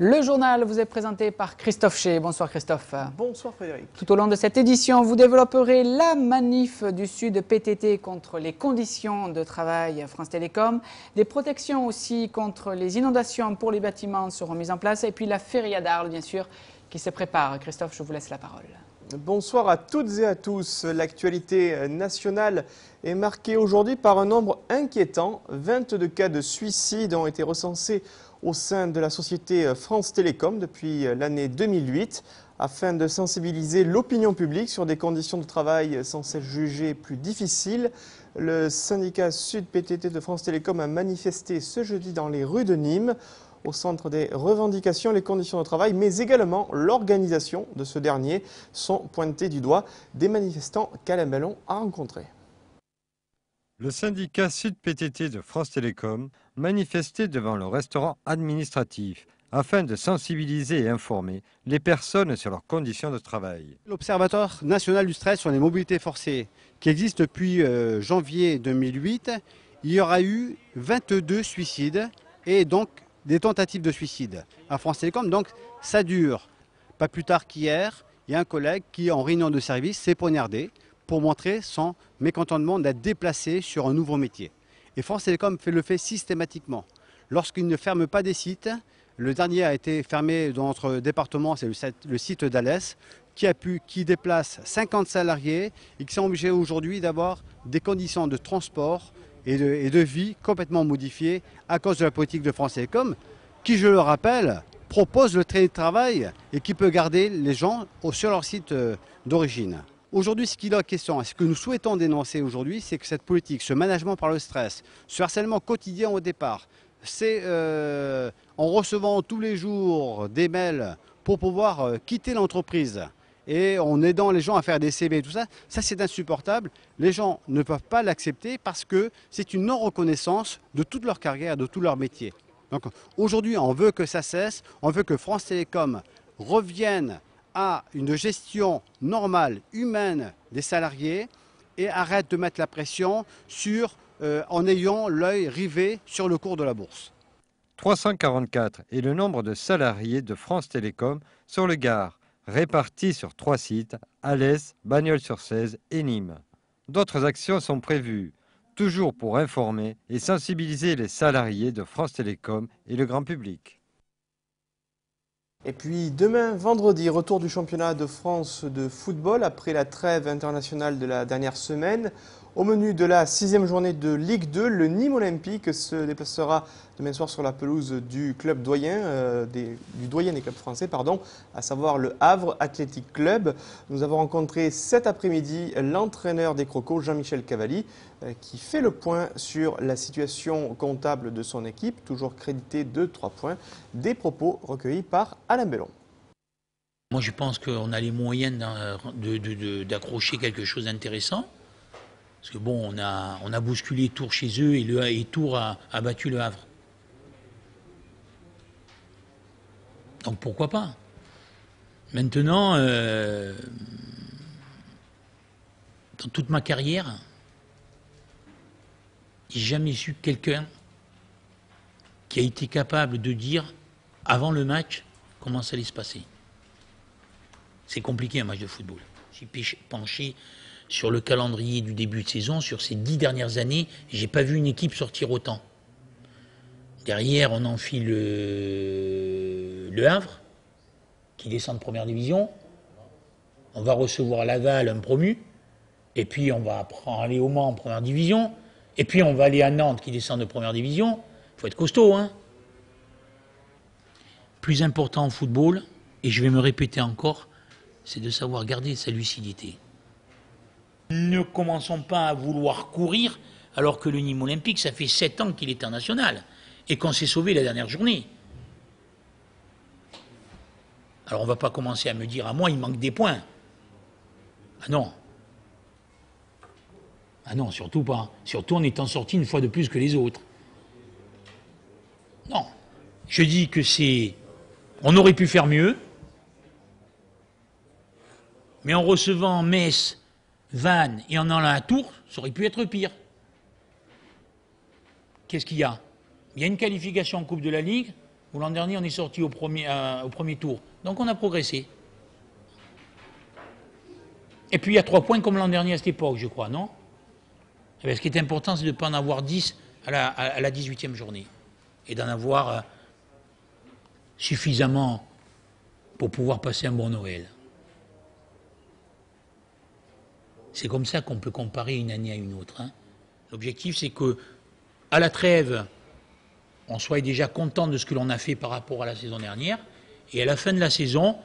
Le journal vous est présenté par Christophe Chez. Bonsoir Christophe. Bonsoir Frédéric. Tout au long de cette édition, vous développerez la manif du Sud PTT contre les conditions de travail France Télécom. Des protections aussi contre les inondations pour les bâtiments seront mises en place. Et puis la feria d'Arles, bien sûr, qui se prépare. Christophe, je vous laisse la parole. Bonsoir à toutes et à tous. L'actualité nationale est marquée aujourd'hui par un nombre inquiétant. 22 cas de suicide ont été recensés au sein de la société France Télécom depuis l'année 2008. Afin de sensibiliser l'opinion publique sur des conditions de travail censées jugées plus difficiles, le syndicat Sud PTT de France Télécom a manifesté ce jeudi dans les rues de Nîmes. Au centre des revendications, les conditions de travail, mais également l'organisation de ce dernier sont pointées du doigt. Des manifestants qu'Alain Bellon a rencontrés. Le syndicat Sud PTT de France Télécom manifestait devant le restaurant administratif afin de sensibiliser et informer les personnes sur leurs conditions de travail. L'Observatoire national du stress sur les mobilités forcées, qui existe depuis janvier 2008, il y aura eu 22 suicides et donc des tentatives de suicide à France Télécom. Donc ça dure. Pas plus tard qu'hier, il y a un collègue qui, en réunion de service, s'est poignardé pour montrer son mécontentement d'être déplacé sur un nouveau métier. Et France Télécom le fait systématiquement. Lorsqu'il ne ferme pas des sites, le dernier a été fermé dans notre département, c'est le site d'Alès, qui déplace 50 salariés et qui sont obligés aujourd'hui d'avoir des conditions de transport et de vie complètement modifiées à cause de la politique de France Télécom, qui, je le rappelle, propose le télétravail et qui peut garder les gens sur leur site d'origine. Aujourd'hui, ce qu'il est question, ce que nous souhaitons dénoncer aujourd'hui, c'est que cette politique, ce management par le stress, ce harcèlement quotidien au départ, c'est en recevant tous les jours des mails pour pouvoir quitter l'entreprise et en aidant les gens à faire des CV et tout ça, ça c'est insupportable. Les gens ne peuvent pas l'accepter parce que c'est une non-reconnaissance de toute leur carrière, de tout leur métier. Donc aujourd'hui, on veut que ça cesse, on veut que France Télécom revienne à une gestion normale, humaine des salariés et arrête de mettre la pression en ayant l'œil rivé sur le cours de la bourse. 344 est le nombre de salariés de France Télécom sur le Gard, répartis sur 3 sites, Alès, Bagnols-sur-Cèze et Nîmes. D'autres actions sont prévues, toujours pour informer et sensibiliser les salariés de France Télécom et le grand public. Et puis demain, vendredi, retour du championnat de France de football après la trêve internationale de la dernière semaine. Au menu de la 6e journée de Ligue 2, le Nîmes Olympique se déplacera demain soir sur la pelouse du club doyen, du doyen des clubs français, à savoir le Havre Athletic Club. Nous avons rencontré cet après-midi l'entraîneur des Crocos, Jean-Michel Cavalli, qui fait le point sur la situation comptable de son équipe, toujours crédité de 3 points, des propos recueillis par Alain Bellon. Moi je pense qu'on a les moyens d'accrocher quelque chose d'intéressant. Parce que bon, on a bousculé Tours chez eux et Tours a battu le Havre. Donc pourquoi pas? Maintenant, dans toute ma carrière, j'ai jamais su quelqu'un qui a été capable de dire avant le match comment ça allait se passer. C'est compliqué un match de football. J'ai penché sur le calendrier du début de saison, sur ces 10 dernières années, j'ai pas vu une équipe sortir autant. Derrière, on enfile le Havre, qui descend de première division. On va recevoir Laval, un promu. Et puis, on va aller au Mans en première division. Et puis, on va aller à Nantes, qui descend de première division. Il faut être costaud, hein. Plus important en football, et je vais me répéter encore, c'est de savoir garder sa lucidité. Ne commençons pas à vouloir courir alors que le Nîmes Olympique, ça fait 7 ans qu'il est en national et qu'on s'est sauvé la dernière journée. Alors on ne va pas commencer à me dire à moi il manque des points. Ah non. Ah non, surtout pas. Surtout en étant sorti une fois de plus que les autres. Non. Je dis que c'est... On aurait pu faire mieux, mais en recevant Metz, Vannes et en allant à Tours, ça aurait pu être pire. Qu'est-ce qu'il y a? Il y a une qualification en Coupe de la Ligue, où l'an dernier on est sorti au premier tour. Donc on a progressé. Et puis il y a 3 points comme l'an dernier à cette époque, je crois, non? Eh bien, ce qui est important, c'est de ne pas en avoir 10 à la 18e journée. Et d'en avoir suffisamment pour pouvoir passer un bon Noël. C'est comme ça qu'on peut comparer une année à une autre. Hein. L'objectif, c'est que à la trêve, on soit déjà content de ce que l'on a fait par rapport à la saison dernière, et à la fin de la saison,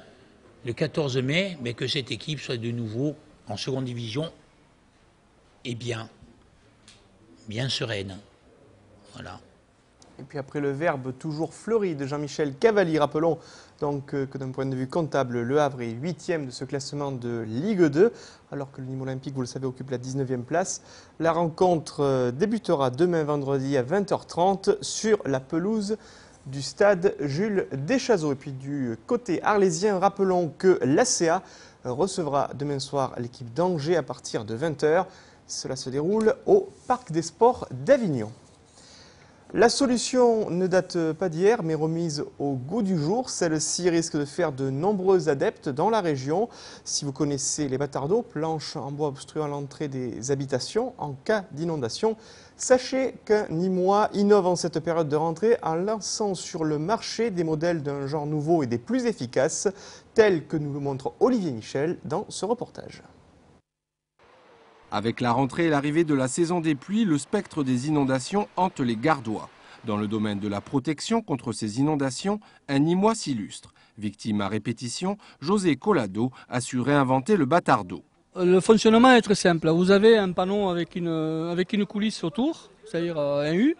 le 14 mai, mais que cette équipe soit de nouveau en seconde division et bien sereine. Voilà. Et puis après le verbe toujours fleuri de Jean-Michel Cavalli, rappelons donc que d'un point de vue comptable, Le Havre est 8e de ce classement de Ligue 2, alors que le Nîmes Olympique, vous le savez, occupe la 19e place. La rencontre débutera demain vendredi à 20h30 sur la pelouse du stade Jules Deschazos. Et puis du côté arlésien, rappelons que l'ACA recevra demain soir l'équipe d'Angers à partir de 20h. Cela se déroule au Parc des Sports d'Avignon. La solution ne date pas d'hier, mais remise au goût du jour. Celle-ci risque de faire de nombreux adeptes dans la région. Si vous connaissez les batardeaux, planches en bois obstruant l'entrée des habitations en cas d'inondation, sachez qu'un Nîmois innove en cette période de rentrée en lançant sur le marché des modèles d'un genre nouveau et des plus efficaces, tels que nous le montre Olivier Michel dans ce reportage. Avec la rentrée et l'arrivée de la saison des pluies, le spectre des inondations hante les Gardois. Dans le domaine de la protection contre ces inondations, un Nîmois s'illustre. Victime à répétition, José Collado a su réinventer le batardeau. Le fonctionnement est très simple. Vous avez un panneau avec une coulisse autour, c'est-à-dire un U,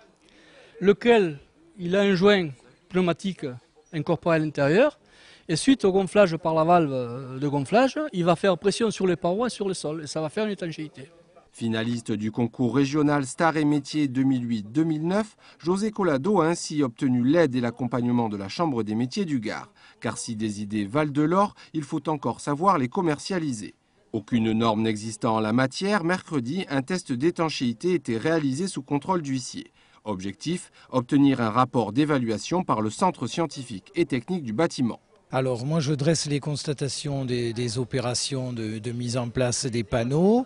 lequel il a un joint pneumatique incorporé à l'intérieur. Et suite au gonflage par la valve de gonflage, il va faire pression sur les parois et sur le sol, et ça va faire une étanchéité. Finaliste du concours régional Star et Métiers 2008-2009, José Collado a ainsi obtenu l'aide et l'accompagnement de la Chambre des métiers du Gard. Car si des idées valent de l'or, il faut encore savoir les commercialiser. Aucune norme n'existant en la matière, mercredi, un test d'étanchéité était réalisé sous contrôle d'huissier. Objectif, obtenir un rapport d'évaluation par le Centre scientifique et technique du bâtiment. Alors moi je dresse les constatations des opérations de mise en place des panneaux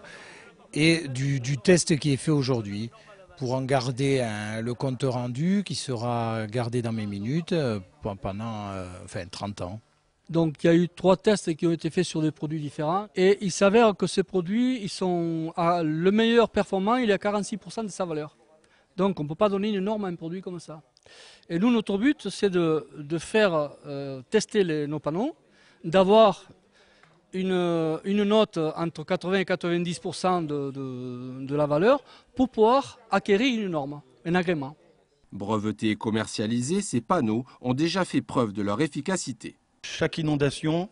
et du test qui est fait aujourd'hui pour en garder le compte rendu qui sera gardé dans mes minutes pendant 30 ans. Donc il y a eu 3 tests qui ont été faits sur des produits différents et il s'avère que ces produits, le meilleur performant, il est à 46% de sa valeur. Donc on ne peut pas donner une norme à un produit comme ça. Et nous, notre but, c'est de faire tester nos panneaux, d'avoir une note entre 80 et 90% de la valeur pour pouvoir acquérir une norme, un agrément. Brevetés et commercialisés, ces panneaux ont déjà fait preuve de leur efficacité. Chaque inondation,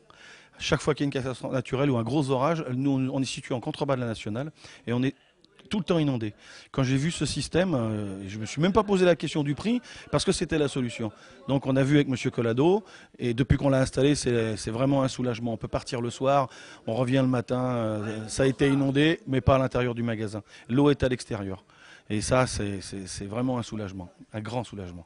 chaque fois qu'il y a une catastrophe naturelle ou un gros orage, nous on est situé en contrebas de la nationale et on est tout le temps inondé. Quand j'ai vu ce système, je ne me suis même pas posé la question du prix parce que c'était la solution. Donc on a vu avec M. Collado et depuis qu'on l'a installé, c'est vraiment un soulagement. On peut partir le soir, on revient le matin, ça a été inondé mais pas à l'intérieur du magasin. L'eau est à l'extérieur et ça c'est vraiment un soulagement, un grand soulagement.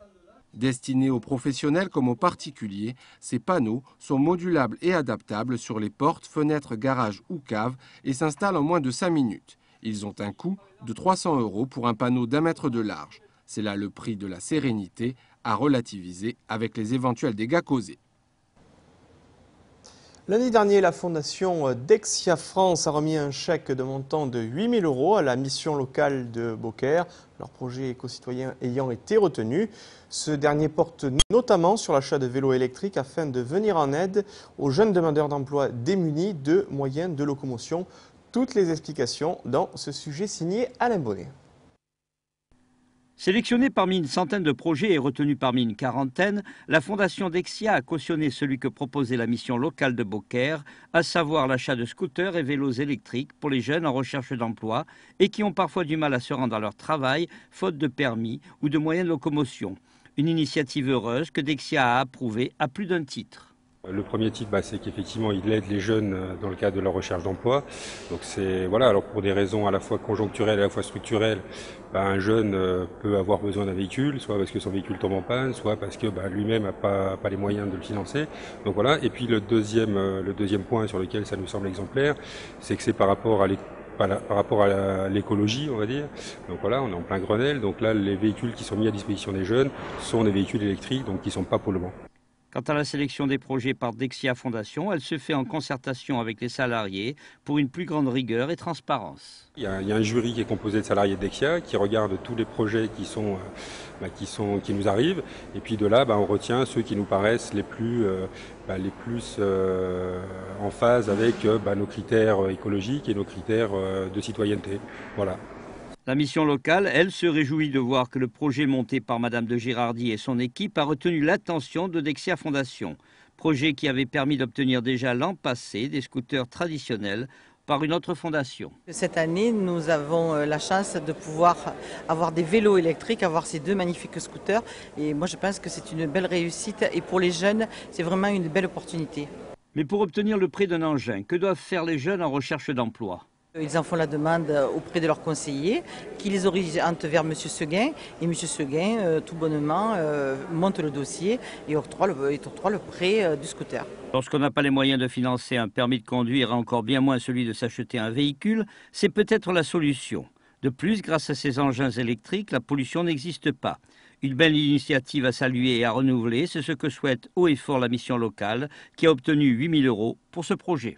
Destinés aux professionnels comme aux particuliers, ces panneaux sont modulables et adaptables sur les portes, fenêtres, garages ou caves et s'installent en moins de 5 minutes. Ils ont un coût de 300 € pour un panneau d'1 mètre de large. C'est là le prix de la sérénité à relativiser avec les éventuels dégâts causés. Lundi dernier, la fondation Dexia France a remis un chèque de montant de 8 000 € à la mission locale de Beaucaire, leur projet éco-citoyen ayant été retenu. Ce dernier porte notamment sur l'achat de vélos électriques afin de venir en aide aux jeunes demandeurs d'emploi démunis de moyens de locomotion. Toutes les explications dans ce sujet signé Alain Bonnet. Sélectionné parmi une centaine de projets et retenu parmi une quarantaine, la Fondation Dexia a cautionné celui que proposait la mission locale de Beaucaire, à savoir l'achat de scooters et vélos électriques pour les jeunes en recherche d'emploi et qui ont parfois du mal à se rendre à leur travail, faute de permis ou de moyens de locomotion. Une initiative heureuse que Dexia a approuvée à plus d'un titre. Le premier type, c'est qu'effectivement, il aide les jeunes dans le cadre de leur recherche d'emploi. Donc c'est voilà. Alors pour des raisons à la fois conjoncturelles et à la fois structurelles, un jeune peut avoir besoin d'un véhicule, soit parce que son véhicule tombe en panne, soit parce que lui-même n'a pas les moyens de le financer. Donc voilà. Et puis le deuxième point sur lequel ça nous semble exemplaire, c'est que c'est par rapport à l'écologie, on va dire. Donc voilà, on est en plein Grenelle. Donc là, les véhicules qui sont mis à disposition des jeunes sont des véhicules électriques, donc qui ne sont pas polluants. Quant à la sélection des projets par Dexia Fondation, elle se fait en concertation avec les salariés pour une plus grande rigueur et transparence. Il y a un jury qui est composé de salariés de Dexia qui regarde tous les projets qui nous arrivent. Et puis de là, on retient ceux qui nous paraissent les plus en phase avec nos critères écologiques et nos critères de citoyenneté. Voilà. La mission locale, elle, se réjouit de voir que le projet monté par Madame de Girardi et son équipe a retenu l'attention de Dexia Fondation. Projet qui avait permis d'obtenir déjà l'an passé des scooters traditionnels par une autre fondation. Cette année, nous avons la chance de pouvoir avoir des vélos électriques, avoir ces 2 magnifiques scooters. Et moi, je pense que c'est une belle réussite. Et pour les jeunes, c'est vraiment une belle opportunité. Mais pour obtenir le prêt d'un engin, que doivent faire les jeunes en recherche d'emploi ? Ils en font la demande auprès de leurs conseillers, qui les orientent vers M. Seguin. Et M. Seguin, tout bonnement, monte le dossier et octroie le prêt du scooter. Lorsqu'on n'a pas les moyens de financer un permis de conduire et encore bien moins celui de s'acheter un véhicule, c'est peut-être la solution. De plus, grâce à ces engins électriques, la pollution n'existe pas. Une belle initiative à saluer et à renouveler, c'est ce que souhaite haut et fort la mission locale, qui a obtenu 8 000 € pour ce projet.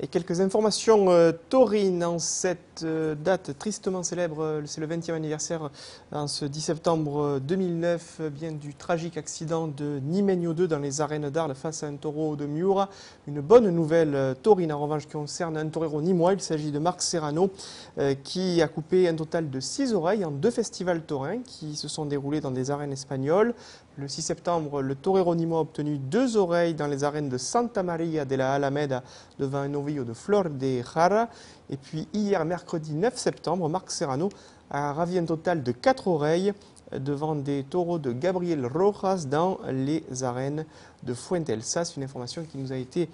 Et quelques informations taurines en cette date tristement célèbre, c'est le 20e anniversaire, en ce 10 septembre 2009, bien du tragique accident de Nimenio 2 dans les arènes d'Arles face à un taureau de Miura. Une bonne nouvelle taurine en revanche qui concerne un torero nîmois, il s'agit de Marc Serrano qui a coupé un total de 6 oreilles en 2 festivals taurins qui se sont déroulés dans des arènes espagnoles. Le 6 septembre, le torero nîmois a obtenu 2 oreilles dans les arènes de Santa Maria de la Alameda devant un novillo de Flor de Jara. Et puis hier, mercredi 9 septembre, Marc Serrano a ravi un total de 4 oreilles devant des taureaux de Gabriel Rojas dans les arènes de Fuentealsa. Une information qui nous a été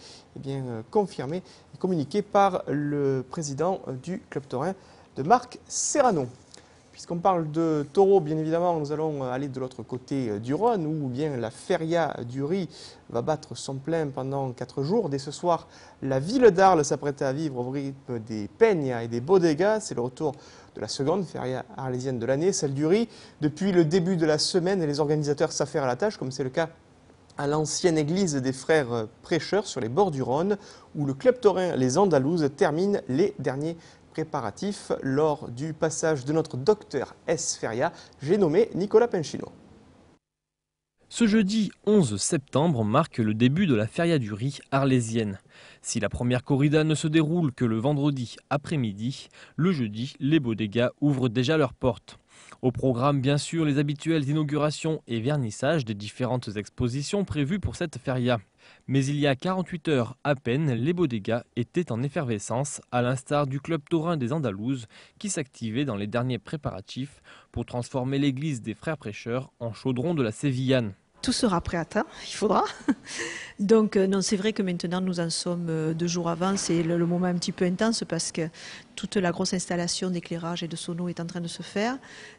confirmée et communiquée par le président du club taurin de Marc Serrano. Puisqu'on parle de taureaux, bien évidemment, nous allons aller de l'autre côté du Rhône, où bien la feria du riz va battre son plein pendant 4 jours. Dès ce soir, la ville d'Arles s'apprête à vivre au rythme des peñas et des bodegas. C'est le retour de la seconde feria arlésienne de l'année, celle du riz. Depuis le début de la semaine, les organisateurs s'affairent à la tâche, comme c'est le cas à l'ancienne église des frères prêcheurs sur les bords du Rhône, où le club taurin Les Andalouses termine les derniers préparatifs lors du passage de notre docteur S. Feria. J'ai nommé Nicolas Penchino. Ce jeudi 11 septembre marque le début de la feria du riz arlésienne. Si la première corrida ne se déroule que le vendredi après-midi, le jeudi, les bodegas ouvrent déjà leurs portes. Au programme, bien sûr, les habituelles inaugurations et vernissages des différentes expositions prévues pour cette feria. Mais il y a 48 heures à peine, les bodegas étaient en effervescence, à l'instar du club taurin des Andalouses qui s'activait dans les derniers préparatifs pour transformer l'église des frères prêcheurs en chaudron de la Sévillane. Tout sera prêt à temps, il faudra. Donc non, c'est vrai que maintenant nous en sommes 2 jours avant, c'est le moment un petit peu intense parce que toute la grosse installation d'éclairage et de sono est en train de se faire.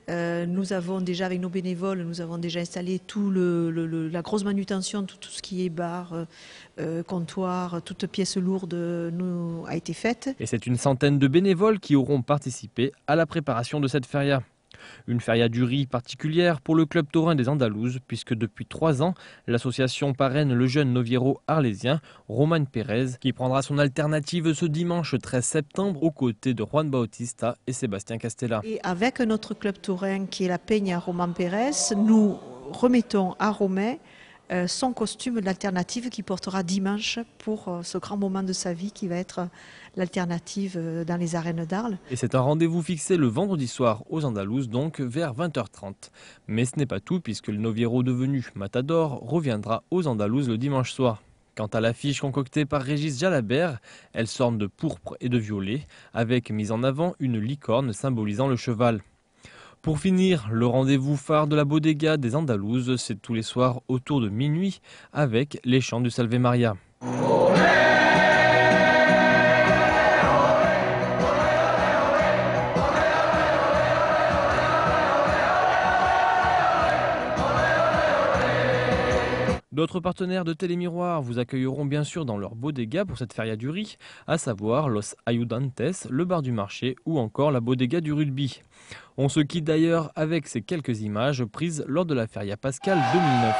Nous avons déjà, avec nos bénévoles, nous avons déjà installé la grosse manutention, tout ce qui est bar, comptoir, toute pièce lourde a été faite. Et c'est une centaine de bénévoles qui auront participé à la préparation de cette feria. Une feria du riz particulière pour le club taurin des Andalouses, puisque depuis 3 ans, l'association parraine le jeune noviero arlésien, Roman Pérez, qui prendra son alternative ce dimanche 13 septembre aux côtés de Juan Bautista et Sébastien Castella. Et avec notre club taurin qui est la Peña Roman Pérez, nous remettons à Romain son costume d'alternative qu'il portera dimanche pour ce grand moment de sa vie qui va être l'alternative dans les arènes d'Arles. Et c'est un rendez-vous fixé le vendredi soir aux Andalouses, donc vers 20h30. Mais ce n'est pas tout puisque le noviero devenu Matador reviendra aux Andalouses le dimanche soir. Quant à l'affiche concoctée par Régis Jalabert, elle s'orne de pourpre et de violet, avec mise en avant une licorne symbolisant le cheval. Pour finir, le rendez-vous phare de la Bodega des Andalouses, c'est tous les soirs autour de minuit avec les chants du Salve Maria. D'autres partenaires de Télémiroir vous accueilleront bien sûr dans leur bodega pour cette feria du riz, à savoir Los Ayudantes, le bar du marché ou encore la bodega du rugby. On se quitte d'ailleurs avec ces quelques images prises lors de la feria pascale 2009.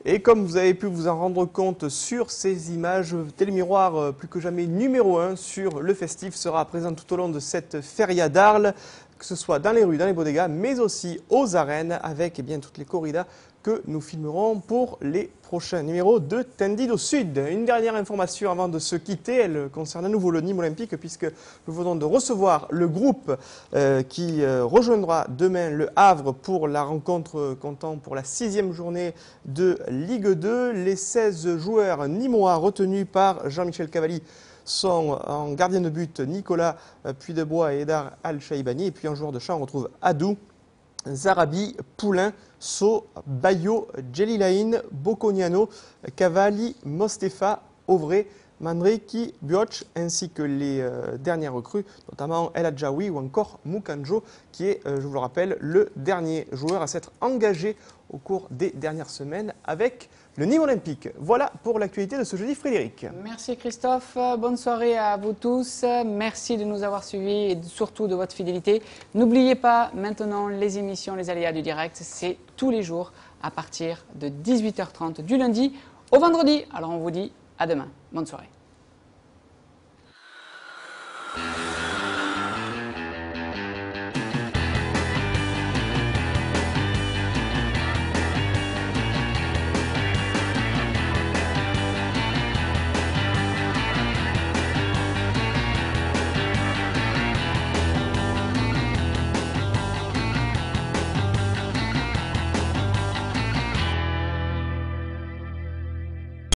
Et comme vous avez pu vous en rendre compte sur ces images, Télémiroir, plus que jamais numéro 1 sur le festif, sera présent tout au long de cette feria d'Arles, que ce soit dans les rues, dans les bodegas, mais aussi aux arènes, avec toutes les corridas que nous filmerons pour les prochains numéros de Tendido Sud. Une dernière information avant de se quitter, elle concerne à nouveau le Nîmes Olympique, puisque nous venons de recevoir le groupe qui rejoindra demain le Havre pour la rencontre comptant pour la 6e journée de Ligue 2. Les 16 joueurs nîmois retenus par Jean-Michel Cavalli sont en gardien de but Nicolas Puydebois et Edar Al-Shaibani. Et puis en joueur de champ, on retrouve Adou, Zarabi, Poulain, So, Bayo, Jelilaïn, Boconiano, Cavalli, Mostefa, Ovray, Mandreki, Bioch, ainsi que les dernières recrues, notamment El Adjaoui ou encore Moukanjo, qui est, je vous le rappelle, le dernier joueur à s'être engagé au cours des dernières semaines avec le Nîmes Olympique. Voilà pour l'actualité de ce jeudi, Frédéric. Merci Christophe, bonne soirée à vous tous. Merci de nous avoir suivis et surtout de votre fidélité. N'oubliez pas, maintenant, les émissions, les aléas du direct, c'est tous les jours à partir de 18h30 du lundi au vendredi. Alors on vous dit à demain. Bonne soirée.